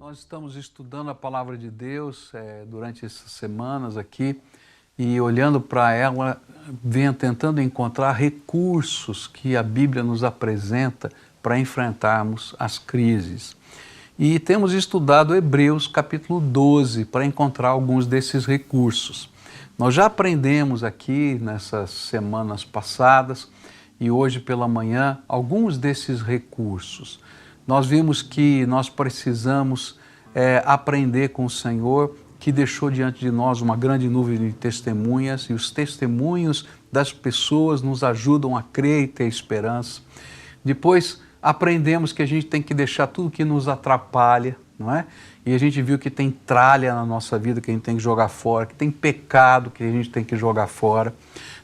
Nós estamos estudando a Palavra de Deus durante essas semanas aqui e olhando para ela, tentando encontrar recursos que a Bíblia nos apresenta para enfrentarmos as crises. E temos estudado Hebreus capítulo 12 para encontrar alguns desses recursos. Nós já aprendemos aqui nessas semanas passadas e hoje pela manhã alguns desses recursos. Nós vimos que nós precisamos aprender com o Senhor, que deixou diante de nós uma grande nuvem de testemunhas, e os testemunhos das pessoas nos ajudam a crer e ter esperança. Depois aprendemos que a gente tem que deixar tudo que nos atrapalha, não é? E a gente viu que tem tralha na nossa vida que a gente tem que jogar fora, que tem pecado que a gente tem que jogar fora.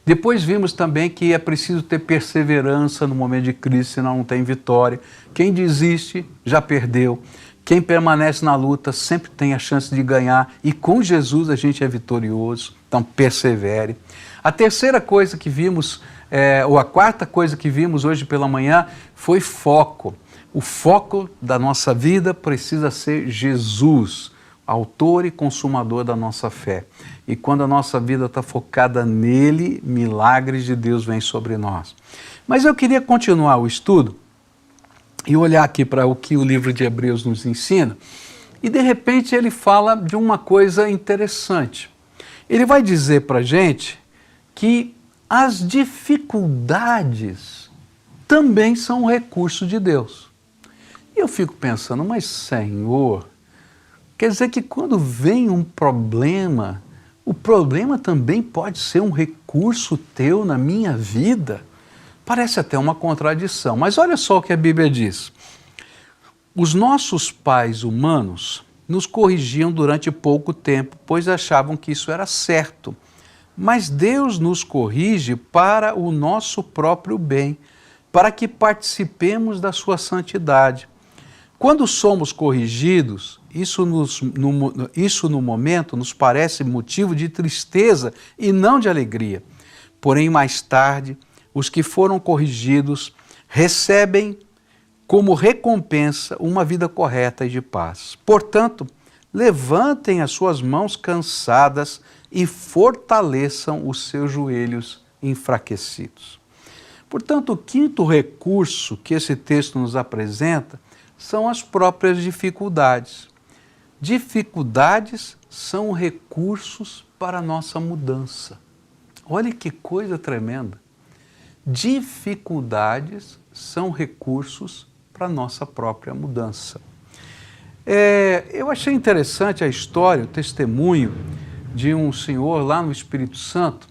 Depois vimos também que é preciso ter perseverança no momento de crise, senão não tem vitória. Quem desiste já perdeu. Quem permanece na luta sempre tem a chance de ganhar, e com Jesus a gente é vitorioso, então persevere. A terceira coisa que vimos, ou a quarta coisa que vimos hoje pela manhã foi foco. O foco da nossa vida precisa ser Jesus, autor e consumador da nossa fé. E quando a nossa vida está focada nele, milagres de Deus vêm sobre nós. Mas eu queria continuar o estudo e olhar aqui para o que o livro de Hebreus nos ensina, e de repente ele fala de uma coisa interessante. Ele vai dizer para a gente que as dificuldades também são um recurso de Deus. E eu fico pensando, mas Senhor, quer dizer que quando vem um problema, o problema também pode ser um recurso teu na minha vida? Parece até uma contradição, mas olha só o que a Bíblia diz. Os nossos pais humanos nos corrigiam durante pouco tempo, pois achavam que isso era certo. Mas Deus nos corrige para o nosso próprio bem, para que participemos da sua santidade. Quando somos corrigidos, isso no momento nos parece motivo de tristeza e não de alegria. Porém, mais tarde, os que foram corrigidos recebem como recompensa uma vida correta e de paz. Portanto, levantem as suas mãos cansadas e fortaleçam os seus joelhos enfraquecidos. Portanto, o quinto recurso que esse texto nos apresenta são as próprias dificuldades. Dificuldades são recursos para a nossa mudança. Olha que coisa tremenda. Dificuldades são recursos para a nossa própria mudança. Eu achei interessante a história, o testemunho de um senhor lá no Espírito Santo,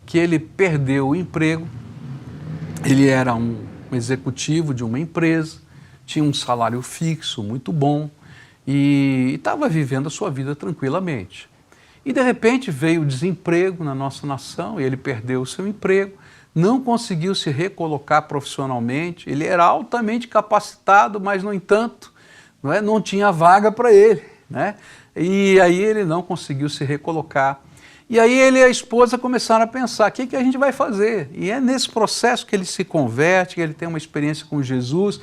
que ele perdeu o emprego. Ele era um executivo de uma empresa, tinha um salário fixo muito bom e estava vivendo a sua vida tranquilamente. E de repente veio o desemprego na nossa nação, e ele perdeu o seu emprego, não conseguiu se recolocar profissionalmente, ele era altamente capacitado, mas no entanto não tinha vaga para ele, né? E aí ele não conseguiu se recolocar. E aí ele e a esposa começaram a pensar, o que a gente vai fazer? E é nesse processo que ele se converte, que ele tem uma experiência com Jesus,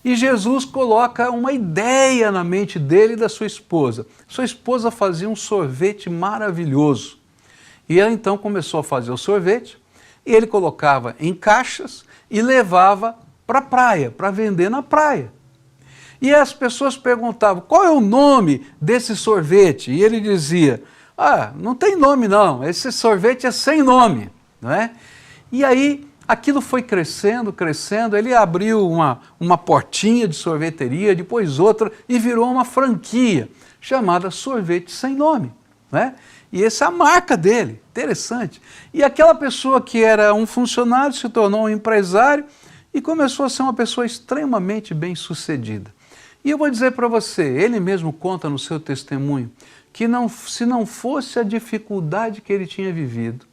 e Jesus coloca uma ideia na mente dele e da sua esposa. Sua esposa fazia um sorvete maravilhoso. E ela então começou a fazer o sorvete, e ele colocava em caixas e levava para a praia, para vender na praia. E as pessoas perguntavam, qual é o nome desse sorvete? E ele dizia, não tem nome não, esse sorvete é sem nome, não é? E aí aquilo foi crescendo, crescendo, ele abriu uma portinha de sorveteria, depois outra, e virou uma franquia chamada Sorvete Sem Nome, né? E essa é a marca dele, interessante. E aquela pessoa que era um funcionário se tornou um empresário e começou a ser uma pessoa extremamente bem-sucedida. E eu vou dizer para você, ele mesmo conta no seu testemunho, que se não fosse a dificuldade que ele tinha vivido,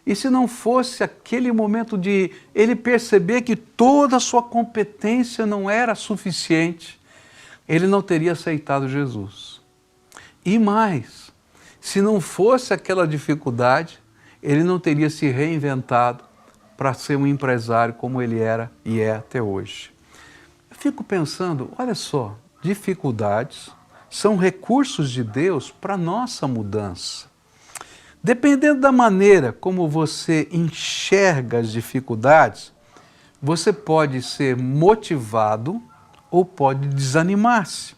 e se não fosse aquele momento de ele perceber que toda a sua competência não era suficiente, ele não teria aceitado Jesus. E mais, se não fosse aquela dificuldade, ele não teria se reinventado para ser um empresário como ele era e é até hoje. Eu fico pensando, olha só, dificuldades são recursos de Deus para a nossa mudança. Dependendo da maneira como você enxerga as dificuldades, você pode ser motivado ou pode desanimar-se.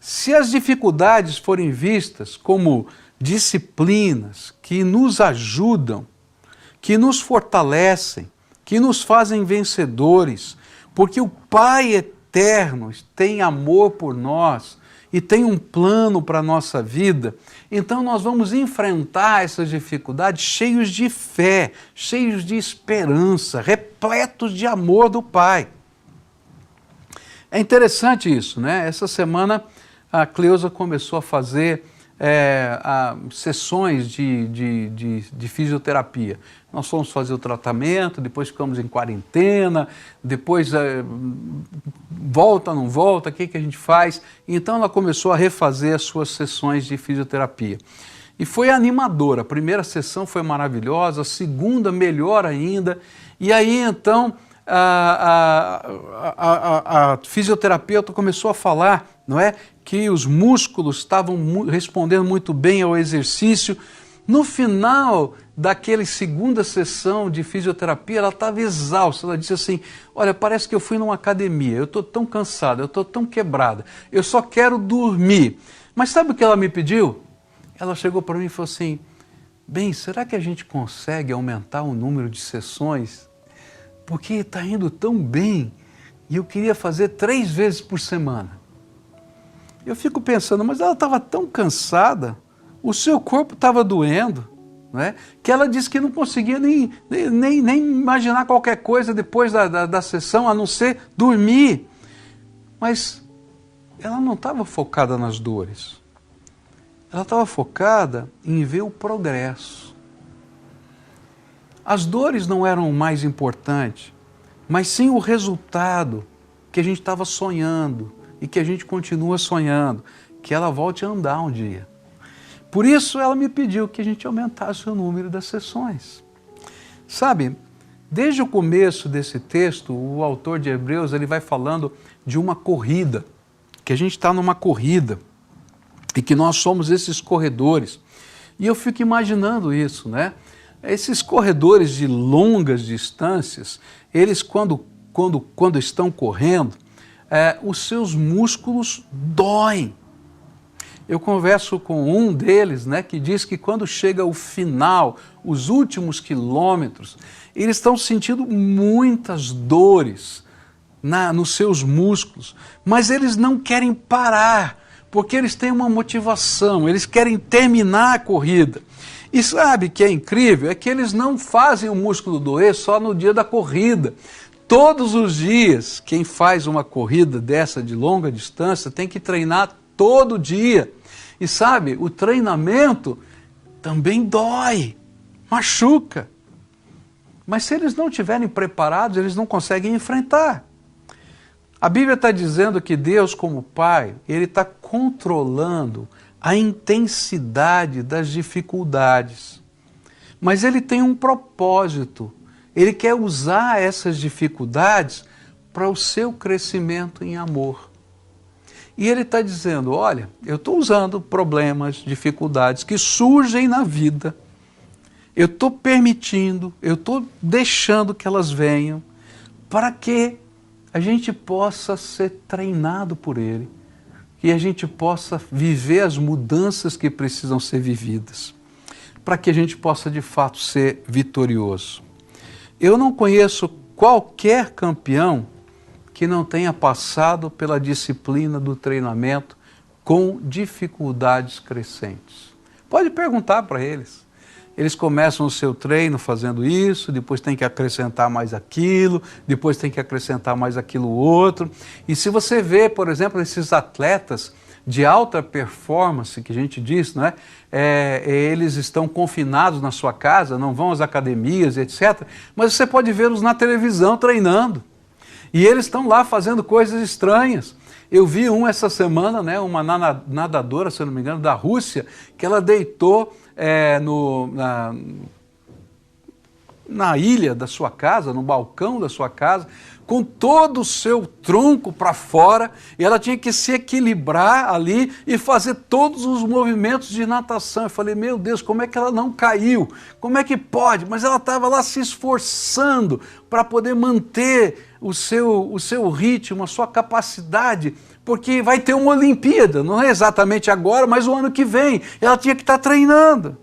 Se as dificuldades forem vistas como disciplinas que nos ajudam, que nos fortalecem, que nos fazem vencedores, porque o Pai eterno tem amor por nós e tem um plano para a nossa vida, então nós vamos enfrentar essas dificuldades cheios de fé, cheios de esperança, repletos de amor do Pai. É interessante isso, né? Essa semana a Cleusa começou a fazer sessões de fisioterapia. Nós fomos fazer o tratamento, depois ficamos em quarentena, depois volta, não volta, o que a gente faz? Então ela começou a refazer as suas sessões de fisioterapia. E foi animadora, a primeira sessão foi maravilhosa, a segunda melhor ainda, e aí então a fisioterapeuta começou a falar, não é, que os músculos estavam respondendo muito bem ao exercício. No final daquela segunda sessão de fisioterapia, ela estava exausta, ela disse assim, olha, parece que eu fui numa academia, eu estou tão cansada, eu estou tão quebrada, eu só quero dormir. Mas sabe o que ela me pediu? Ela chegou para mim e falou assim, bem, será que a gente consegue aumentar o número de sessões? Porque está indo tão bem e eu queria fazer 3 vezes por semana. Eu fico pensando, mas ela estava tão cansada, o seu corpo estava doendo, não é? Que ela disse que não conseguia nem imaginar qualquer coisa depois da sessão, a não ser dormir. Mas ela não estava focada nas dores. Ela estava focada em ver o progresso. As dores não eram o mais importante, mas sim o resultado que a gente estava sonhando e que a gente continua sonhando, que ela volte a andar um dia. Por isso ela me pediu que a gente aumentasse o número das sessões. Sabe, desde o começo desse texto, o autor de Hebreus ele vai falando de uma corrida, que a gente está numa corrida e que nós somos esses corredores. E eu fico imaginando isso, né? Esses corredores de longas distâncias, eles quando estão correndo, os seus músculos doem. Eu converso com um deles, né, que diz que quando chega o final, os últimos quilômetros, eles estão sentindo muitas dores nos seus músculos, mas eles não querem parar, porque eles têm uma motivação, eles querem terminar a corrida. E sabe o que é incrível? É que eles não fazem o músculo doer só no dia da corrida. Todos os dias, quem faz uma corrida dessa de longa distância tem que treinar todo dia. E sabe, o treinamento também dói, machuca. Mas se eles não estiverem preparados, eles não conseguem enfrentar. A Bíblia está dizendo que Deus, como Pai, Ele está controlando a intensidade das dificuldades. Mas Ele tem um propósito. Ele quer usar essas dificuldades para o seu crescimento em amor. E Ele está dizendo, olha, eu estou usando problemas, dificuldades que surgem na vida. Eu estou permitindo, eu estou deixando que elas venham para que a gente possa ser treinado por Ele. Que a gente possa viver as mudanças que precisam ser vividas. Para que a gente possa de fato ser vitorioso. Eu não conheço qualquer campeão que não tenha passado pela disciplina do treinamento com dificuldades crescentes. Pode perguntar para eles. Eles começam o seu treino fazendo isso, depois tem que acrescentar mais aquilo, depois tem que acrescentar mais aquilo outro. E se você vê, por exemplo, esses atletas de alta performance, que a gente diz, não é? Eles estão confinados na sua casa, não vão às academias, etc. Mas você pode vê-los na televisão treinando. E eles estão lá fazendo coisas estranhas. Eu vi essa semana, né, uma nadadora, se eu não me engano, da Rússia, que ela deitou na ilha da sua casa, no balcão da sua casa, com todo o seu tronco para fora, e ela tinha que se equilibrar ali e fazer todos os movimentos de natação. Eu falei, meu Deus, como é que ela não caiu? Como é que pode? Mas ela estava lá se esforçando para poder manter o seu ritmo, a sua capacidade, porque vai ter uma Olimpíada, não é exatamente agora, mas o ano que vem. Ela tinha que estar treinando.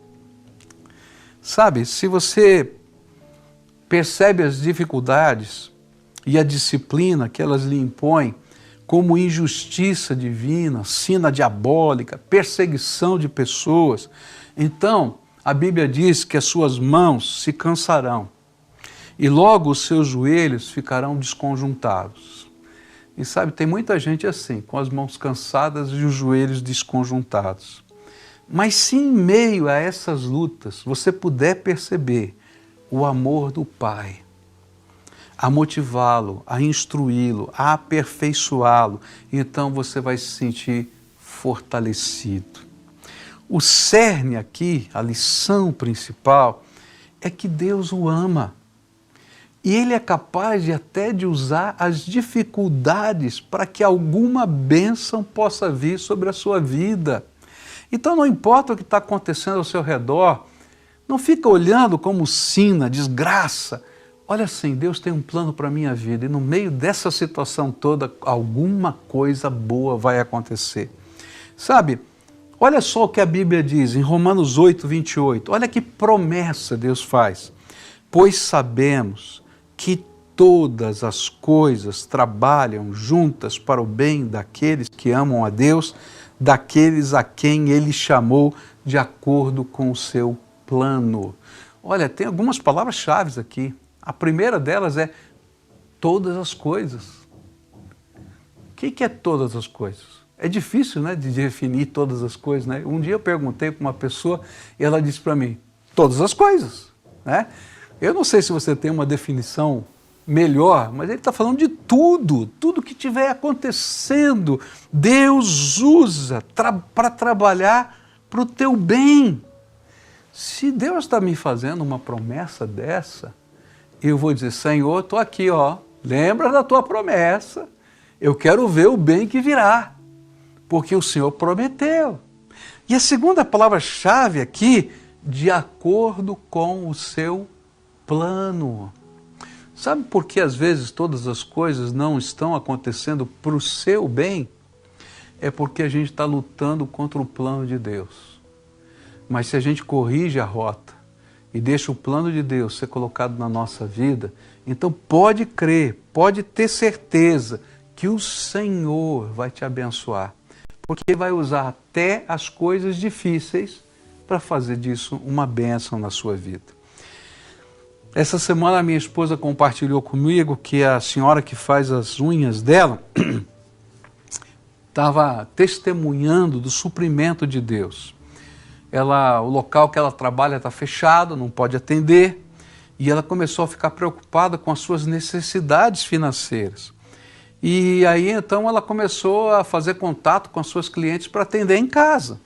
Sabe, se você percebe as dificuldades e a disciplina que elas lhe impõem como injustiça divina, sina diabólica, perseguição de pessoas, então a Bíblia diz que as suas mãos se cansarão e logo os seus joelhos ficarão desconjuntados. E sabe, tem muita gente assim, com as mãos cansadas e os joelhos desconjuntados. Mas se em meio a essas lutas você puder perceber o amor do Pai, a motivá-lo, a instruí-lo, a aperfeiçoá-lo, então você vai se sentir fortalecido. O cerne aqui, a lição principal, é que Deus o ama. E Ele é capaz até de usar as dificuldades para que alguma bênção possa vir sobre a sua vida. Então não importa o que está acontecendo ao seu redor, não fica olhando como sina, desgraça. Olha assim, Deus tem um plano para a minha vida e no meio dessa situação toda, alguma coisa boa vai acontecer. Sabe, olha só o que a Bíblia diz em Romanos 8, 28. Olha que promessa Deus faz. Pois sabemos que todas as coisas trabalham juntas para o bem daqueles que amam a Deus, daqueles a quem Ele chamou de acordo com o seu plano. Olha, tem algumas palavras-chave aqui. A primeira delas é todas as coisas. O que é todas as coisas? É difícil, né, de definir todas as coisas, né? Um dia eu perguntei para uma pessoa e ela disse para mim, todas as coisas, né? Eu não sei se você tem uma definição melhor, mas ele está falando de tudo, tudo que estiver acontecendo, Deus usa para trabalhar para o teu bem. Se Deus está me fazendo uma promessa dessa, eu vou dizer, Senhor, estou aqui, ó, lembra da tua promessa, eu quero ver o bem que virá, porque o Senhor prometeu. E a segunda palavra-chave aqui, de acordo com o seu plano. Sabe por que às vezes todas as coisas não estão acontecendo para o seu bem? É porque a gente está lutando contra o plano de Deus. Mas se a gente corrige a rota e deixa o plano de Deus ser colocado na nossa vida, então pode crer, pode ter certeza que o Senhor vai te abençoar, porque Ele vai usar até as coisas difíceis para fazer disso uma bênção na sua vida. Essa semana a minha esposa compartilhou comigo que a senhora que faz as unhas dela estava testemunhando do suprimento de Deus. O local que ela trabalha está fechado, não pode atender, e ela começou a ficar preocupada com as suas necessidades financeiras. E aí então ela começou a fazer contato com as suas clientes para atender em casa.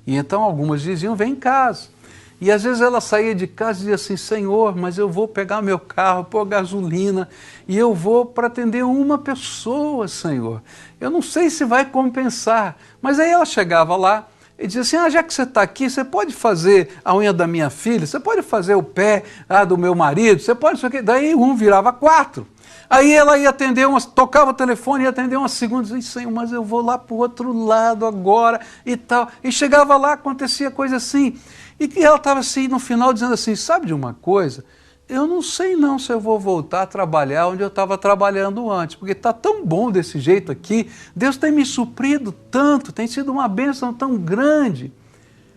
E então algumas diziam, vem em casa. E às vezes ela saía de casa e dizia assim, Senhor, mas eu vou pegar meu carro, pôr gasolina, e eu vou para atender uma pessoa, Senhor. Eu não sei se vai compensar. Mas aí ela chegava lá, e dizia assim, já que você está aqui, você pode fazer a unha da minha filha, você pode fazer o pé do meu marido, você pode isso aqui. Daí virava 4. Aí ela ia atender, tocava o telefone, ia atender uma segunda, dizia, Senhor, mas eu vou lá para o outro lado agora e tal. E chegava lá, acontecia coisa assim. E ela estava assim, no final, dizendo assim, sabe de uma coisa? Eu não sei não se eu vou voltar a trabalhar onde eu estava trabalhando antes, porque está tão bom desse jeito aqui, Deus tem me suprido tanto, tem sido uma bênção tão grande.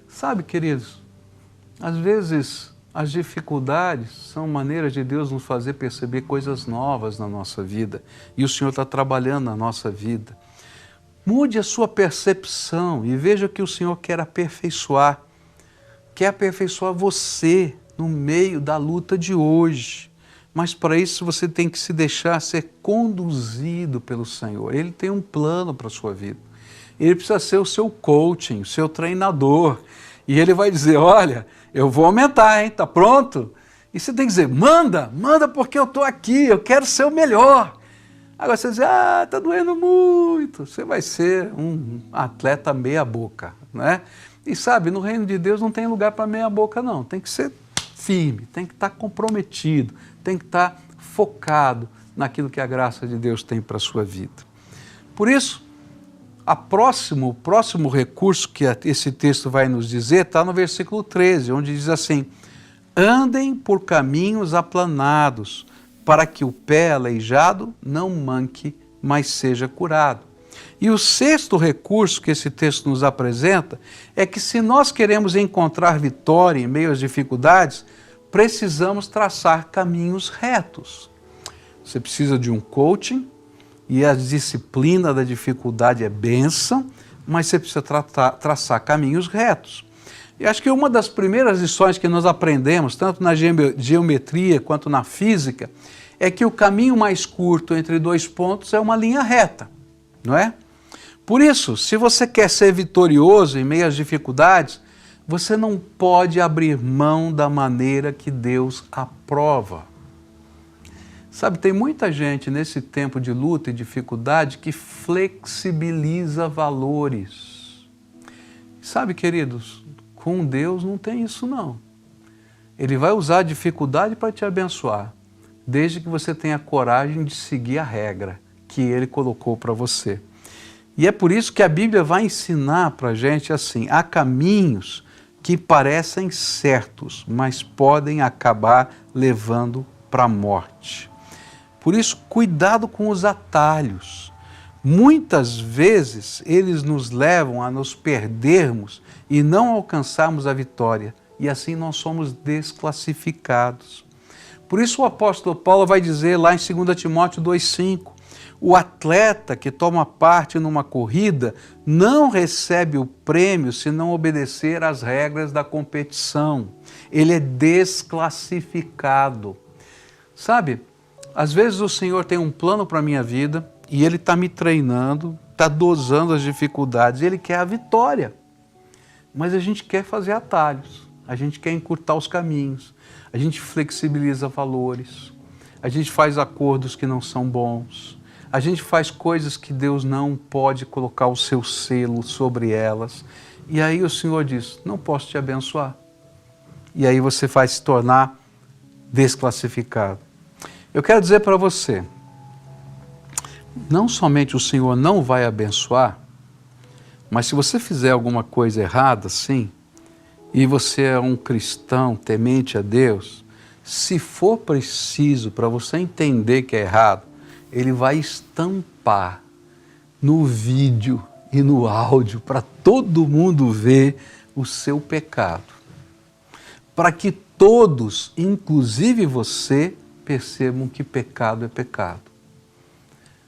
Sabe, queridos, às vezes as dificuldades são maneiras de Deus nos fazer perceber coisas novas na nossa vida, e o Senhor está trabalhando na nossa vida. Mude a sua percepção e veja que o Senhor quer aperfeiçoar você no meio da luta de hoje. Mas para isso você tem que se deixar ser conduzido pelo Senhor. Ele tem um plano para a sua vida. Ele precisa ser o seu coaching, o seu treinador. E Ele vai dizer, olha, eu vou aumentar, hein? Tá pronto? E você tem que dizer, manda porque eu estou aqui, eu quero ser o melhor. Agora você diz, está doendo muito. Você vai ser um atleta meia boca, né? E sabe, no reino de Deus não tem lugar para meia boca não, tem que ser firme, tem que estar comprometido, tem que estar focado naquilo que a graça de Deus tem para a sua vida. Por isso, o próximo recurso que esse texto vai nos dizer está no versículo 13, onde diz assim, andem por caminhos aplanados, para que o pé aleijado não manque, mas seja curado. E o sexto recurso que esse texto nos apresenta é que se nós queremos encontrar vitória em meio às dificuldades, precisamos traçar caminhos retos. Você precisa de um coaching, e a disciplina da dificuldade é bênção, mas você precisa traçar caminhos retos. E acho que uma das primeiras lições que nós aprendemos, tanto na geometria quanto na física, é que o caminho mais curto entre dois pontos é uma linha reta, não é? Por isso, se você quer ser vitorioso em meio às dificuldades, você não pode abrir mão da maneira que Deus aprova. Sabe, tem muita gente nesse tempo de luta e dificuldade que flexibiliza valores. Sabe, queridos, com Deus não tem isso não. Ele vai usar a dificuldade para te abençoar, desde que você tenha coragem de seguir a regra que Ele colocou para você. E é por isso que a Bíblia vai ensinar para a gente assim, há caminhos que parecem certos, mas podem acabar levando para a morte. Por isso, cuidado com os atalhos. Muitas vezes eles nos levam a nos perdermos e não alcançarmos a vitória, e assim nós somos desclassificados. Por isso o apóstolo Paulo vai dizer lá em 2 Timóteo 2,5, o atleta que toma parte numa corrida não recebe o prêmio se não obedecer às regras da competição. Ele é desclassificado. Sabe, às vezes o Senhor tem um plano para a minha vida e Ele está me treinando, está dosando as dificuldades, Ele quer a vitória. Mas a gente quer fazer atalhos, a gente quer encurtar os caminhos, a gente flexibiliza valores, a gente faz acordos que não são bons, a gente faz coisas que Deus não pode colocar o seu selo sobre elas. E aí o Senhor diz, não posso te abençoar. E aí você vai se tornar desclassificado. Eu quero dizer para você, não somente o Senhor não vai abençoar, mas se você fizer alguma coisa errada, sim, e você é um cristão temente a Deus, se for preciso para você entender que é errado, Ele vai estampar no vídeo e no áudio para todo mundo ver o seu pecado. Para que todos, inclusive você, percebam que pecado é pecado.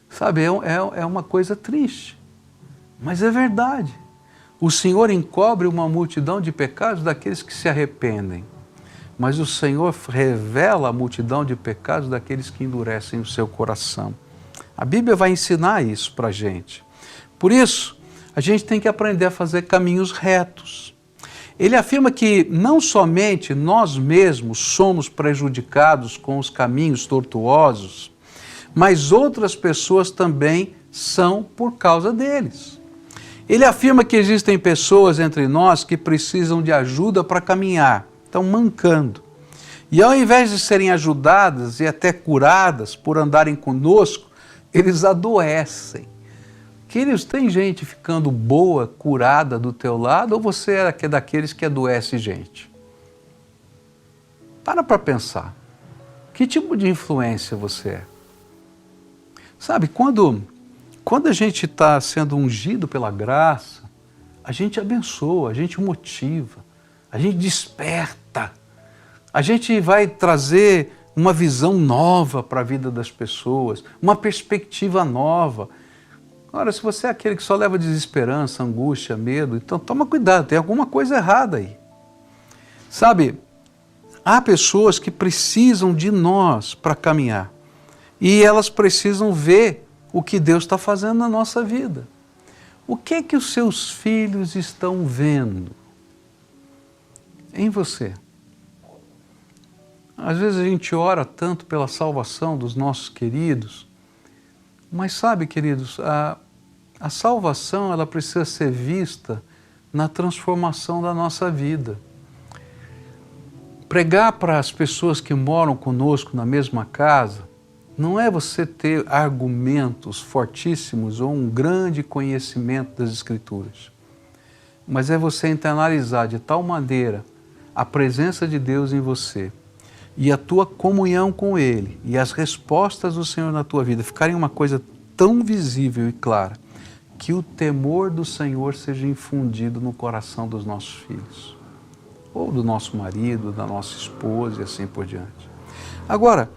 Sabe, é uma coisa triste, mas é verdade. O Senhor encobre uma multidão de pecados daqueles que se arrependem, mas o Senhor revela a multidão de pecados daqueles que endurecem o seu coração. A Bíblia vai ensinar isso para a gente. Por isso, a gente tem que aprender a fazer caminhos retos. Ele afirma que não somente nós mesmos somos prejudicados com os caminhos tortuosos, mas outras pessoas também são por causa deles. Ele afirma que existem pessoas entre nós que precisam de ajuda para caminhar, estão mancando. E ao invés de serem ajudadas e até curadas por andarem conosco, eles adoecem. Queridos, tem gente ficando boa, curada do teu lado, ou você é daqueles que adoece gente? Para pensar. Que tipo de influência você é? Sabe, quando a gente está sendo ungido pela graça, a gente abençoa, a gente motiva, a gente desperta, a gente vai trazer uma visão nova para a vida das pessoas, uma perspectiva nova. Agora, se você é aquele que só leva desesperança, angústia, medo, então toma cuidado, tem alguma coisa errada aí. Sabe, há pessoas que precisam de nós para caminhar e elas precisam ver o que Deus está fazendo na nossa vida. O que é que os seus filhos estão vendo em você? Às vezes a gente ora tanto pela salvação dos nossos queridos, mas sabe, queridos, a salvação ela precisa ser vista na transformação da nossa vida. Pregar para as pessoas que moram conosco na mesma casa não é você ter argumentos fortíssimos ou um grande conhecimento das Escrituras, mas é você internalizar de tal maneira a presença de Deus em você e a tua comunhão com Ele e as respostas do Senhor na tua vida ficarem uma coisa tão visível e clara que o temor do Senhor seja infundido no coração dos nossos filhos, ou do nosso marido, da nossa esposa e assim por diante. Agora,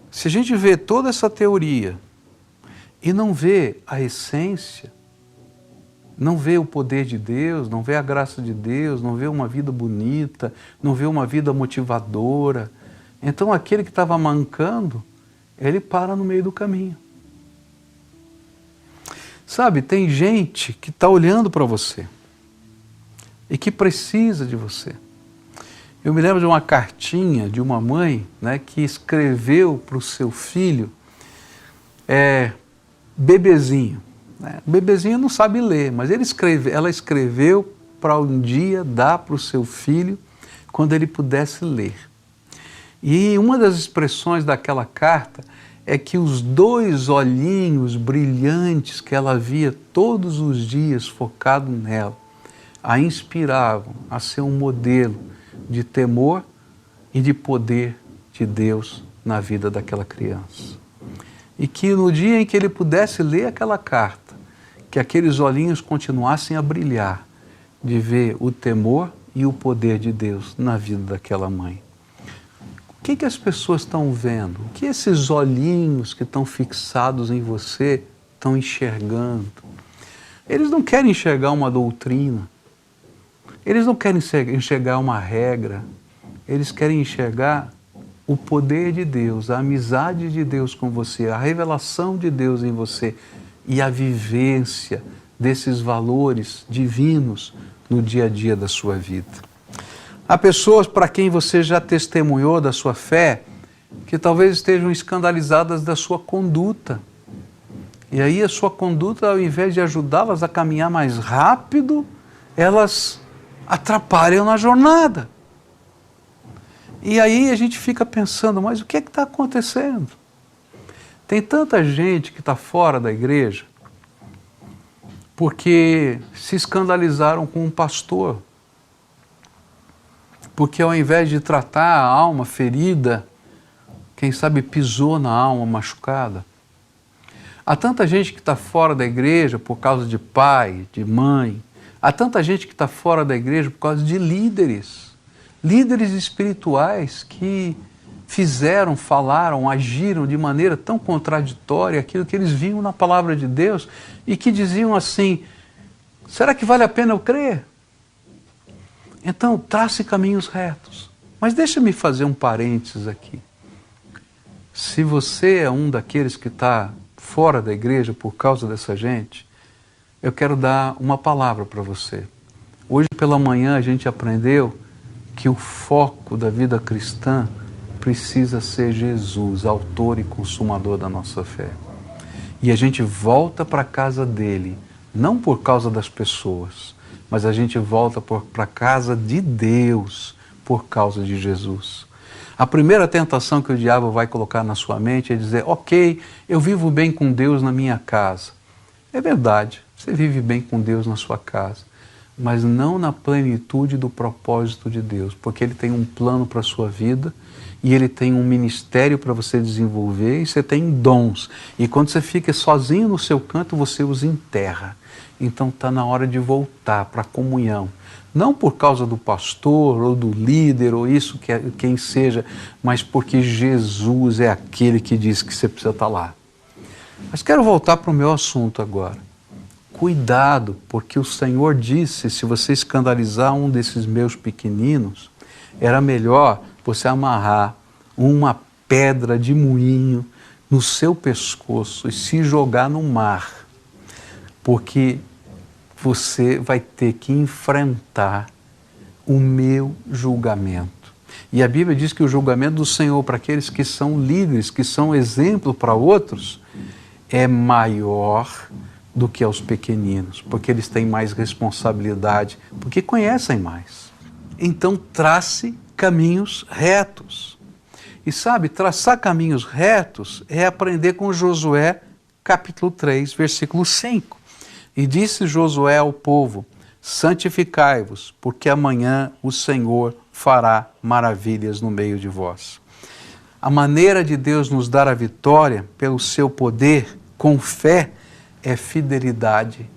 se a gente vê toda essa teoria e não vê a essência, não vê o poder de Deus, não vê a graça de Deus, não vê uma vida bonita, não vê uma vida motivadora, então aquele que estava mancando, ele para no meio do caminho. Sabe, tem gente que está olhando para você e que precisa de você. Eu me lembro de uma cartinha de uma mãe, né, que escreveu para o seu filho, bebezinho. Né? O bebezinho não sabe ler, mas ela escreveu para um dia dar para o seu filho quando ele pudesse ler. E uma das expressões daquela carta é que os 2 olhinhos brilhantes que ela via todos os dias focado nela, a inspiravam a ser um modelo de temor e de poder de Deus na vida daquela criança. E que no dia em que ele pudesse ler aquela carta, que aqueles olhinhos continuassem a brilhar, de ver o temor e o poder de Deus na vida daquela mãe. O que as pessoas estão vendo? O que esses olhinhos que estão fixados em você estão enxergando? Eles não querem enxergar uma doutrina, eles não querem enxergar uma regra, eles querem enxergar o poder de Deus, a amizade de Deus com você, a revelação de Deus em você e a vivência desses valores divinos no dia a dia da sua vida. Há pessoas para quem você já testemunhou da sua fé que talvez estejam escandalizadas da sua conduta. E aí a sua conduta, ao invés de ajudá-las a caminhar mais rápido, elas atrapalham na jornada. E aí a gente fica pensando, mas o que é que está acontecendo? Tem tanta gente que está fora da igreja porque se escandalizaram com um pastor. Porque ao invés de tratar a alma ferida, quem sabe pisou na alma machucada. Há tanta gente que está fora da igreja por causa de pai, de mãe. Há tanta gente que está fora da igreja por causa de líderes espirituais que fizeram, falaram, agiram de maneira tão contraditória aquilo que eles viam na palavra de Deus e que diziam assim, será que vale a pena eu crer? Então, trace caminhos retos. Mas deixa-me fazer um parênteses aqui. Se você é um daqueles que está fora da igreja por causa dessa gente, eu quero dar uma palavra para você. Hoje pela manhã a gente aprendeu que o foco da vida cristã precisa ser Jesus, autor e consumador da nossa fé. E a gente volta para a casa dele, não por causa das pessoas, mas a gente volta para a casa de Deus por causa de Jesus. A primeira tentação que o diabo vai colocar na sua mente é dizer, ok, eu vivo bem com Deus na minha casa. É verdade, você vive bem com Deus na sua casa, mas não na plenitude do propósito de Deus, porque Ele tem um plano para a sua vida e Ele tem um ministério para você desenvolver e você tem dons. E quando você fica sozinho no seu canto, você os enterra. Então está na hora de voltar para a comunhão. Não por causa do pastor ou do líder ou isso, quem seja, mas porque Jesus é aquele que diz que você precisa estar lá. Mas quero voltar para o meu assunto agora. Cuidado, porque o Senhor disse, se você escandalizar um desses meus pequeninos, era melhor você amarrar uma pedra de moinho no seu pescoço e se jogar no mar. Porque você vai ter que enfrentar o meu julgamento. E a Bíblia diz que o julgamento do Senhor para aqueles que são líderes, que são exemplo para outros, é maior do que aos pequeninos, porque eles têm mais responsabilidade, porque conhecem mais. Então trace caminhos retos. E sabe, traçar caminhos retos é aprender com Josué, capítulo 3, versículo 5. E disse Josué ao povo: santificai-vos, porque amanhã o Senhor fará maravilhas no meio de vós. A maneira de Deus nos dar a vitória pelo seu poder, com fé, é fidelidade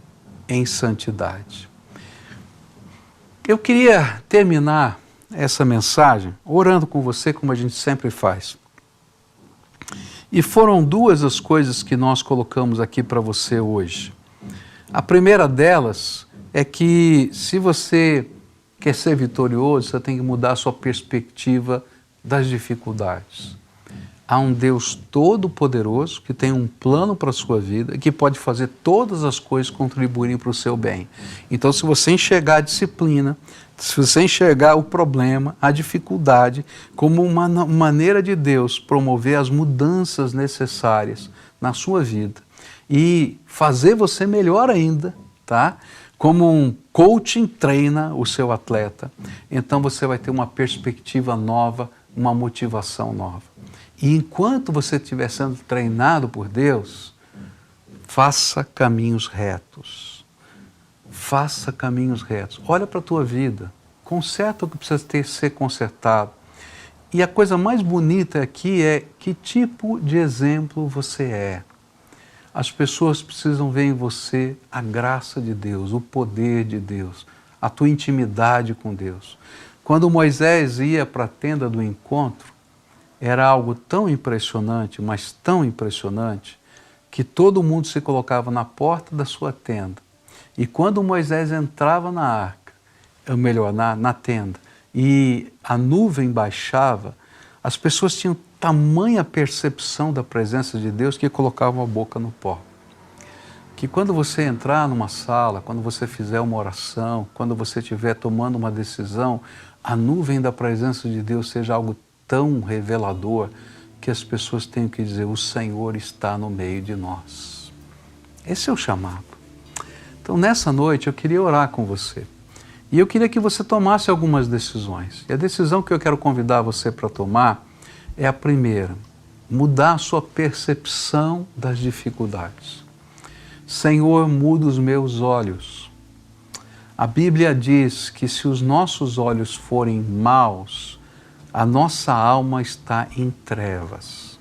em santidade. Eu queria terminar essa mensagem orando com você, como a gente sempre faz. E foram duas as coisas que nós colocamos aqui para você hoje. A primeira delas é que, se você quer ser vitorioso, você tem que mudar a sua perspectiva das dificuldades. Há um Deus todo-poderoso que tem um plano para a sua vida e que pode fazer todas as coisas contribuírem para o seu bem. Então, se você enxergar a disciplina, se você enxergar o problema, a dificuldade, como uma maneira de Deus promover as mudanças necessárias na sua vida e fazer você melhor ainda, tá? Como um coaching treina o seu atleta, então você vai ter uma perspectiva nova, uma motivação nova. E enquanto você estiver sendo treinado por Deus, faça caminhos retos. Faça caminhos retos. Olha para a tua vida, conserta o que precisa ser consertado. E a coisa mais bonita aqui é que tipo de exemplo você é. As pessoas precisam ver em você a graça de Deus, o poder de Deus, a tua intimidade com Deus. Quando Moisés ia para a tenda do encontro, era algo tão impressionante, mas tão impressionante, que todo mundo se colocava na porta da sua tenda. E quando Moisés entrava na arca, ou melhor, na tenda, e a nuvem baixava, as pessoas tinham tamanha percepção da presença de Deus que colocavam a boca no pó. Que quando você entrar numa sala, quando você fizer uma oração, quando você estiver tomando uma decisão, a nuvem da presença de Deus seja algo tão revelador que as pessoas tenham que dizer: o Senhor está no meio de nós. Esse é o chamado. Então, nessa noite, eu queria orar com você. E eu queria que você tomasse algumas decisões. E a decisão que eu quero convidar você para tomar é a primeira: mudar a sua percepção das dificuldades. Senhor, muda os meus olhos. A Bíblia diz que se os nossos olhos forem maus, a nossa alma está em trevas.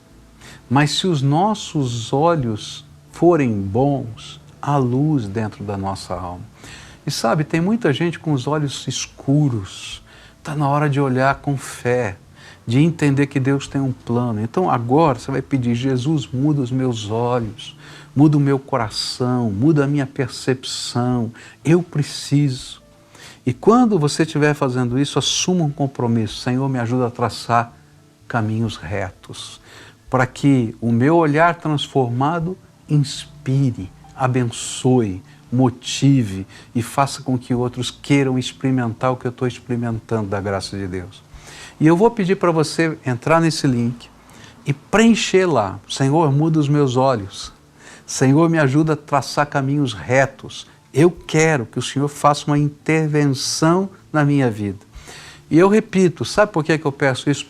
Mas se os nossos olhos forem bons, há luz dentro da nossa alma. E sabe, tem muita gente com os olhos escuros. Está na hora de olhar com fé, de entender que Deus tem um plano. Então agora você vai pedir: Jesus, muda os meus olhos, muda o meu coração, muda a minha percepção. Eu preciso. E quando você estiver fazendo isso, assuma um compromisso. Senhor, me ajuda a traçar caminhos retos, para que o meu olhar transformado inspire, abençoe, motive e faça com que outros queiram experimentar o que eu estou experimentando da graça de Deus. E eu vou pedir para você entrar nesse link e preencher lá: Senhor, muda os meus olhos. Senhor, me ajuda a traçar caminhos retos. Eu quero que o Senhor faça uma intervenção na minha vida. E eu repito, sabe por que eu peço isso?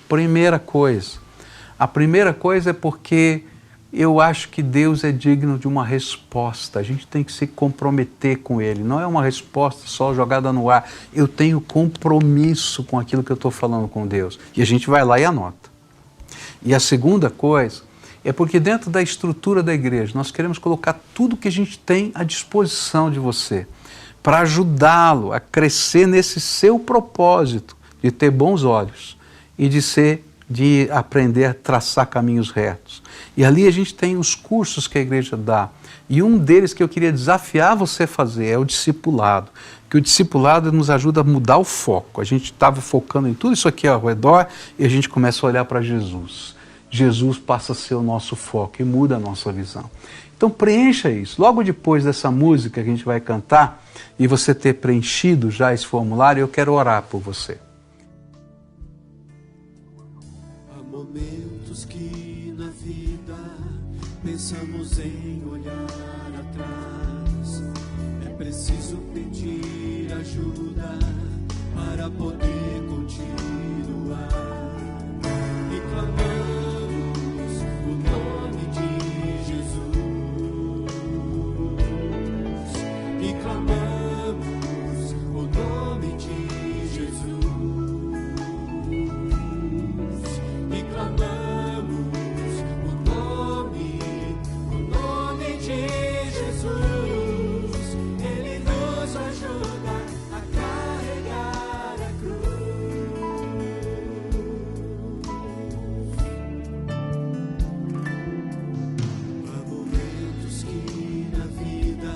A primeira coisa é porque eu acho que Deus é digno de uma resposta. A gente tem que se comprometer com Ele. Não é uma resposta só jogada no ar. Eu tenho compromisso com aquilo que eu estou falando com Deus. E a gente vai lá e anota. E a segunda coisa é porque dentro da estrutura da igreja nós queremos colocar tudo que a gente tem à disposição de você para ajudá-lo a crescer nesse seu propósito de ter bons olhos e de aprender a traçar caminhos retos. E ali a gente tem os cursos que a igreja dá. E um deles que eu queria desafiar você a fazer é o discipulado. Que o discipulado nos ajuda a mudar o foco. A gente estava focando em tudo isso aqui ao redor e a gente começa a olhar para Jesus. Jesus passa a ser o nosso foco e muda a nossa visão. Então preencha isso. Logo depois dessa música que a gente vai cantar e você ter preenchido já esse formulário, eu quero orar por você. Pensamos em olhar atrás, é preciso pedir ajuda para poder continuar. E clamamos o nome de Jesus, e clamamos o nome de Jesus, e clamamos o nome de Jesus. Ele nos ajuda a carregar a cruz. Há momentos que na vida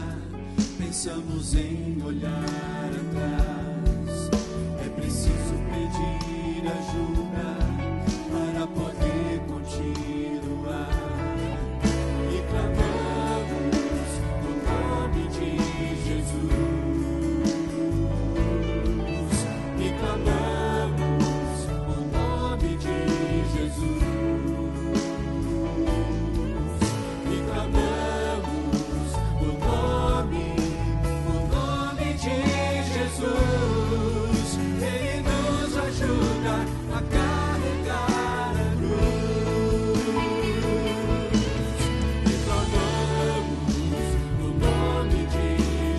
pensamos em olhar atrás, é preciso pedir ajuda para poder continuar. E clamamos o nome de Jesus, e clamamos o nome de Jesus, e clamamos o nome de Jesus. Ele nos ajuda a carregar a cruz. E clamamos o nome de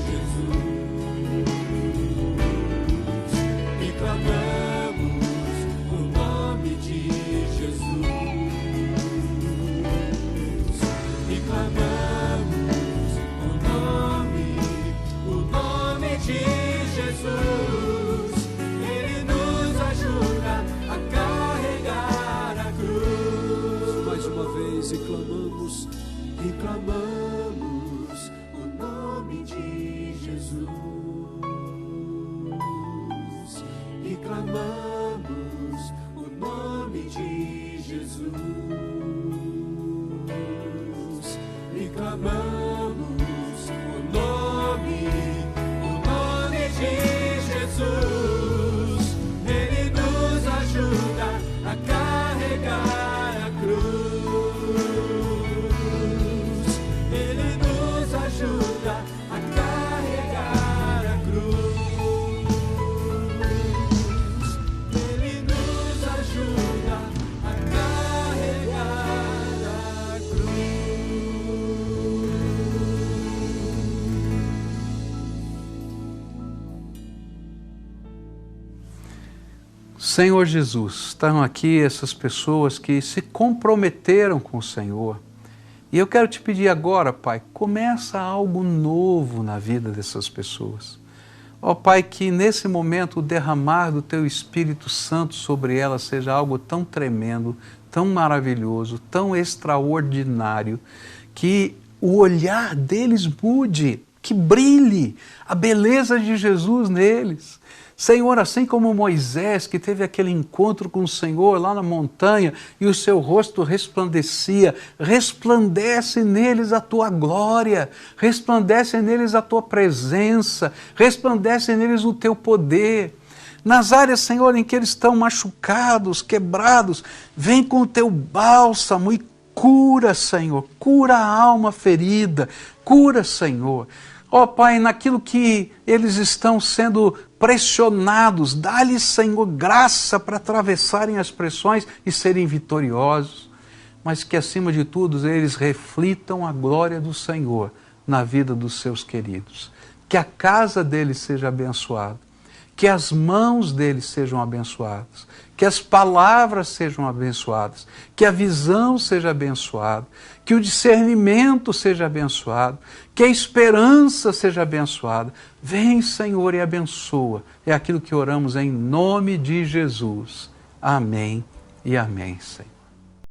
Jesus, e clamamos o nome de Jesus, e clamamos o nome de Jesus. Ele nos ajuda a carregar a cruz. Mais uma vez, e clamamos o nome de Jesus, e clamamos o nome de Jesus, e clamamos o nome de Jesus. Ele nos ajuda a carregar a cruz. Ele nos ajuda a carregar a cruz. Ele nos ajuda a carregar a Senhor Jesus, estão aqui essas pessoas que se comprometeram com o Senhor. E eu quero te pedir agora, Pai, começa algo novo na vida dessas pessoas. Ó Pai, que nesse momento o derramar do Teu Espírito Santo sobre elas seja algo tão tremendo, tão maravilhoso, tão extraordinário, que o olhar deles mude, que brilhe a beleza de Jesus neles. Senhor, assim como Moisés, que teve aquele encontro com o Senhor lá na montanha e o seu rosto resplandecia, resplandece neles a Tua glória, resplandece neles a Tua presença, resplandece neles o Teu poder. Nas áreas, Senhor, em que eles estão machucados, quebrados, vem com o Teu bálsamo e cura, Senhor, cura a alma ferida, cura, Senhor. Ó Pai, naquilo que eles estão sendo pressionados, dá-lhes, Senhor, graça para atravessarem as pressões e serem vitoriosos, mas que acima de tudo eles reflitam a glória do Senhor na vida dos seus queridos. Que a casa deles seja abençoada, que as mãos deles sejam abençoadas, que as palavras sejam abençoadas, que a visão seja abençoada, que o discernimento seja abençoado, que a esperança seja abençoada. Vem, Senhor, e abençoa. É aquilo que oramos em nome de Jesus. Amém e amém, Senhor.